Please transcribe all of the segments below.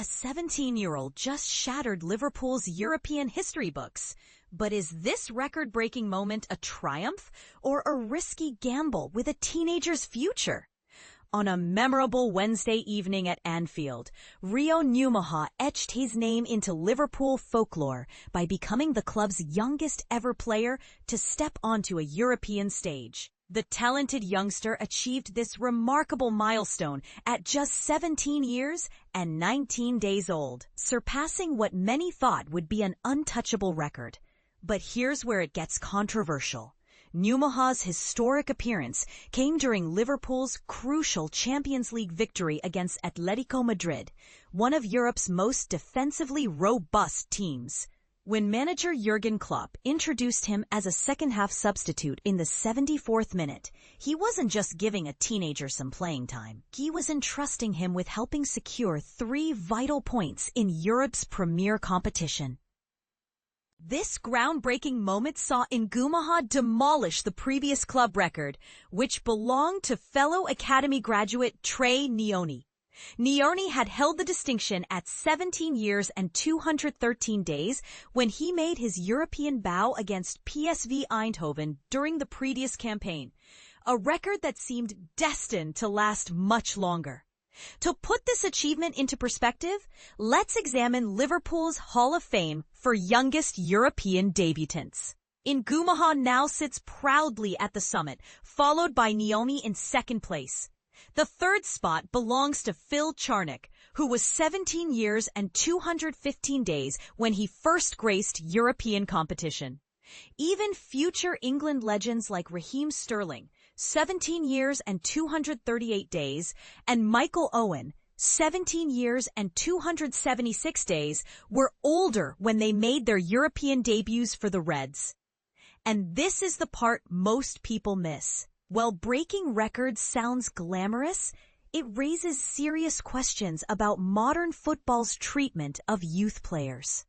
A 17-year-old just shattered Liverpool's European history books. But is this record-breaking moment a triumph or a risky gamble with a teenager's future? On a memorable Wednesday evening at Anfield, Rio Ngumoha etched his name into Liverpool folklore by becoming the club's youngest ever player to step onto a European stage. The talented youngster achieved this remarkable milestone at just 17 years and 19 days old, surpassing what many thought would be an untouchable record. But here's where it gets controversial. Ngumoha's historic appearance came during Liverpool's crucial Champions League victory against Atletico Madrid, one of Europe's most defensively robust teams. When manager Jurgen Klopp introduced him as a second-half substitute in the 74th minute, he wasn't just giving a teenager some playing time. He was entrusting him with helping secure 3 vital points in Europe's premier competition. This groundbreaking moment saw Ngumoha demolish the previous club record, which belonged to fellow academy graduate Trey Nyoni. Nyoni had held the distinction at 17 years and 213 days when he made his European bow against PSV Eindhoven during the previous campaign, a record that seemed destined to last much longer. To put this achievement into perspective, let's examine Liverpool's Hall of Fame for youngest European debutants. Ngumoha now sits proudly at the summit, followed by Nyoni in second place. The third spot belongs to Phil Charnock, who was 17 years and 215 days when he first graced European competition. Even future England legends like Raheem Sterling, 17 years and 238 days, and Michael Owen, 17 years and 276 days, were older when they made their European debuts for the Reds. And this is the part most people miss. While breaking records sounds glamorous, it raises serious questions about modern football's treatment of youth players.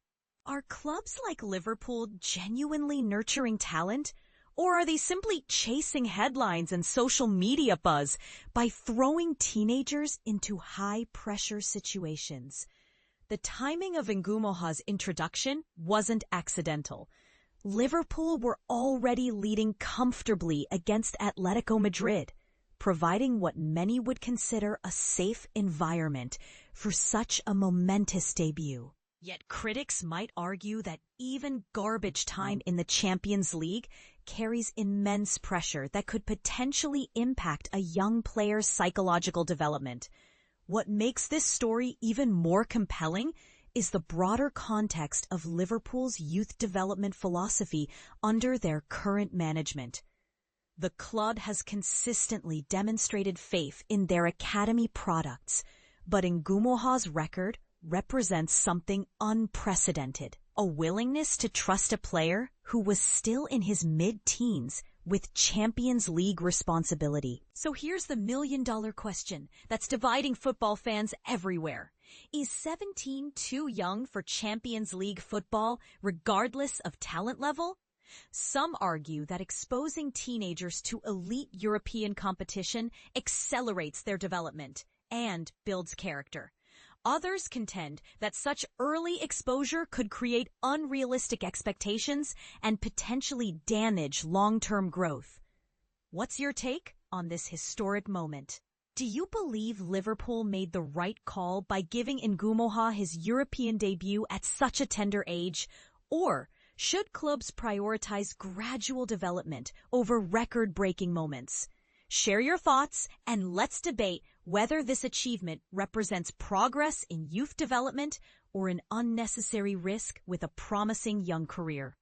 Are clubs like Liverpool genuinely nurturing talent, or are they simply chasing headlines and social media buzz by throwing teenagers into high-pressure situations? The timing of Ngumoha's introduction wasn't accidental. Liverpool were already leading comfortably against Atletico Madrid, providing what many would consider a safe environment for such a momentous debut. Yet critics might argue that even garbage time in the Champions League carries immense pressure that could potentially impact a young player's psychological development. What makes this story even more compelling is the broader context of Liverpool's youth development philosophy under their current management. The club has consistently demonstrated faith in their academy products, but Ngumoha's record represents something unprecedented, a willingness to trust a player who was still in his mid-teens with Champions League responsibility. So here's the million-dollar question that's dividing football fans everywhere. Is 17 too young for Champions League football, regardless of talent level? Some argue that exposing teenagers to elite European competition accelerates their development and builds character. Others contend that such early exposure could create unrealistic expectations and potentially damage long-term growth. What's your take on this historic moment? Do you believe Liverpool made the right call by giving Ngumoha his European debut at such a tender age? Or should clubs prioritize gradual development over record-breaking moments? Share your thoughts and let's debate whether this achievement represents progress in youth development or an unnecessary risk with a promising young career.